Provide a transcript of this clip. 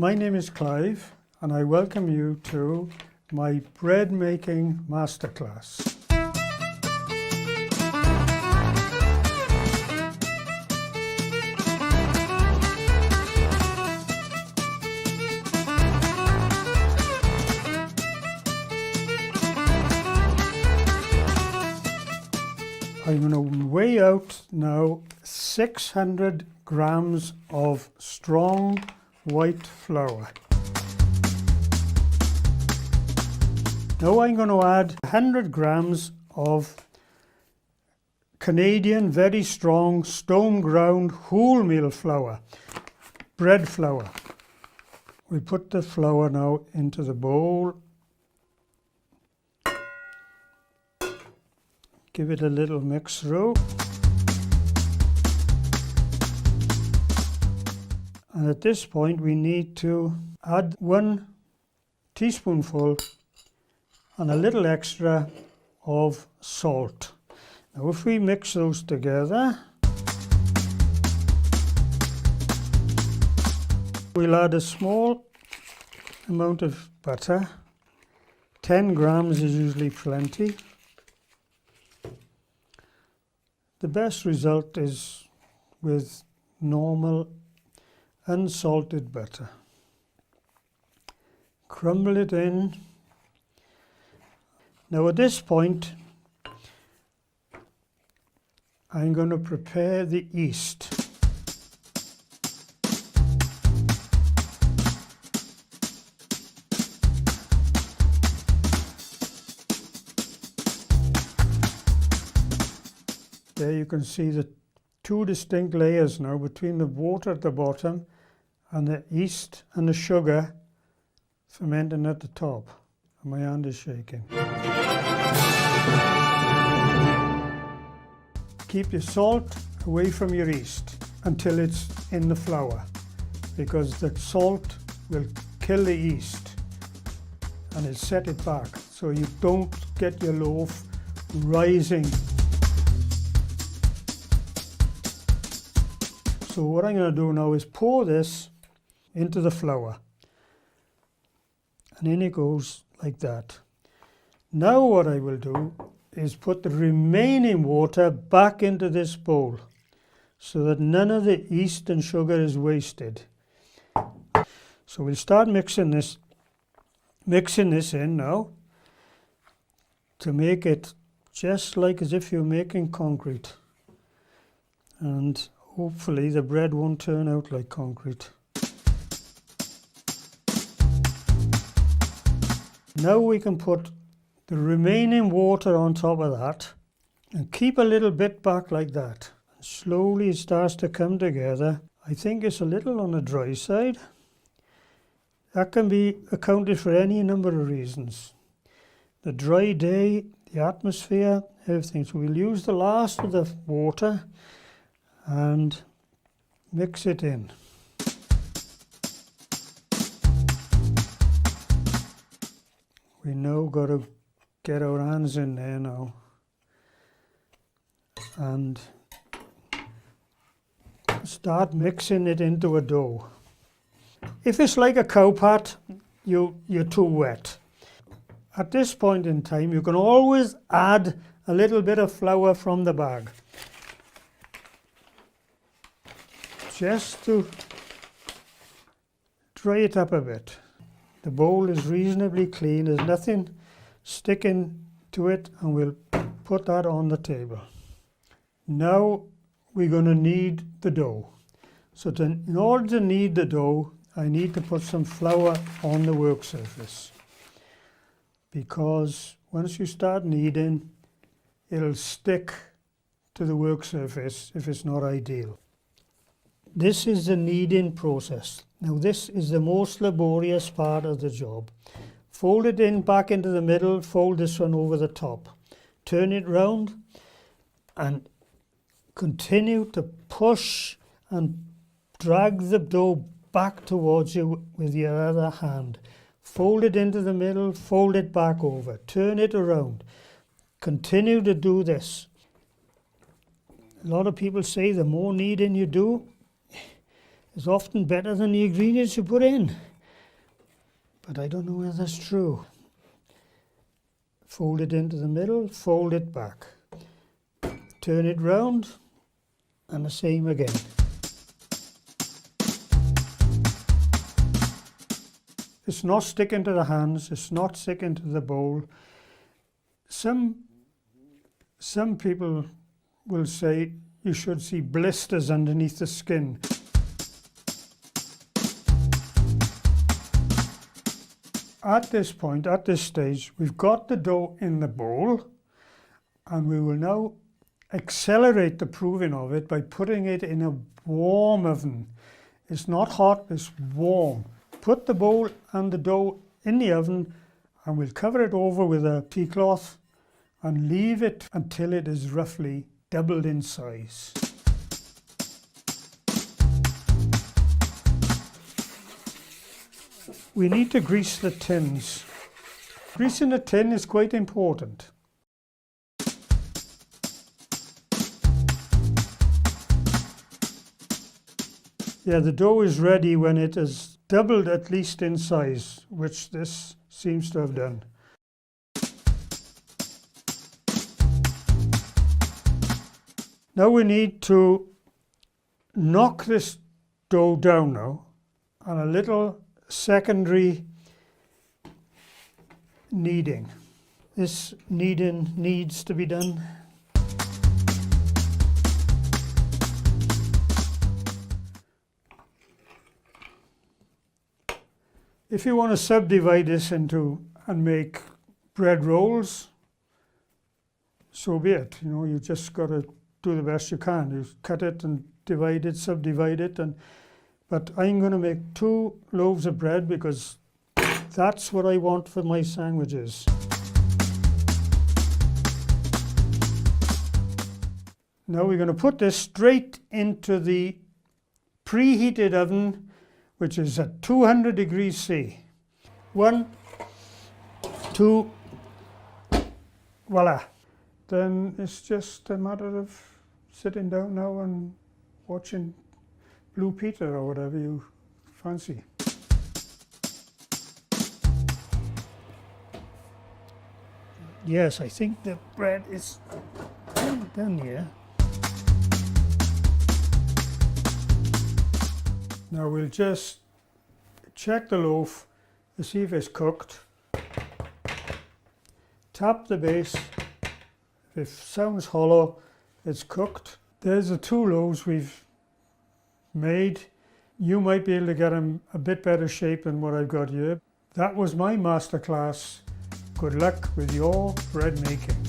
My name is Clive and I welcome you to my bread making masterclass. I'm going to weigh out now 600 grams of strong white flour. Now I'm going to add 100 grams of Canadian very strong stone ground wholemeal flour, bread flour. We put the flour now into the bowl. Give it a little mix through. And at this point we need to add 1 teaspoonful and a little extra of salt. Now if we mix those together, we'll add a small amount of butter. 10 grams is usually plenty. The best result is with normal unsalted butter. Crumble it in. Now at this point I'm going to prepare the yeast. There you can see the 2 distinct layers now between the water at the bottom and the yeast and the sugar fermenting at the top. And my hand is shaking. Keep your salt away from your yeast until it's in the flour, because the salt will kill the yeast and it'll set it back, so you don't get your loaf rising. So what I'm going to do now is pour this into the flour, and in it goes like that. Now what I will do is put the remaining water back into this bowl so that none of the yeast and sugar is wasted. So we'll start mixing this in now to make it just like as if you're making concrete, and hopefully the bread won't turn out like concrete. Now we can put the remaining water on top of that and keep a little bit back like that. And slowly it starts to come together. I think it's a little on the dry side. That can be accounted for any number of reasons. The dry day, the atmosphere, everything. So we'll use the last of the water and mix it in. We now got to get our hands in there now and start mixing it into a dough. If it's like a cow pat, you're too wet. At this point in time, you can always add a little bit of flour from the bag, just to dry it up a bit. The bowl is reasonably clean, there's nothing sticking to it, and we'll put that on the table. Now we're going to knead the dough. So in order to knead the dough, I need to put some flour on the work surface, because once you start kneading, it'll stick to the work surface if it's not ideal. This is the kneading process. Now this is the most laborious part of the job. Fold it in back into the middle, fold this one over the top. Turn it round and continue to push and drag the dough back towards you with your other hand. Fold it into the middle, fold it back over, turn it around. Continue to do this. A lot of people say the more kneading you do, is often better than the ingredients you put in. but I don't know whether that's true. Fold it into the middle, fold it back. Turn it round, and the same again. It's not sticking to the hands, it's not sticking to the bowl. Some people will say you should see blisters underneath the skin. At this point, at this stage, we've got the dough in the bowl, and we will now accelerate the proving of it by putting it in a warm oven. It's not hot, it's warm. Put the bowl and the dough in the oven, and we'll cover it over with a tea cloth and leave it until it is roughly doubled in size. We need to grease the tins. Greasing the tin is quite important. Yeah, the dough is ready when it is doubled at least in size, which this seems to have done. Now we need to knock this dough down now, and a little secondary kneading. This kneading needs to be done. If you want to subdivide this into and make bread rolls, so be it. You know, you just got to do the best you can. You cut it and divide it, subdivide it, but I'm going to make 2 loaves of bread because that's what I want for my sandwiches. Now we're going to put this straight into the preheated oven, which is at 200 degrees C. 1, 2, voila. Then it's just a matter of sitting down now and watching Blue Peter or whatever you fancy. Yes, I think the bread is done here. Now we'll just check the loaf to see if it's cooked. Tap the base. If it sounds hollow, it's cooked. There's the 2 loaves we've made. You might be able to get them a bit better shape than what I've got here. That was my masterclass. Good luck with your bread making.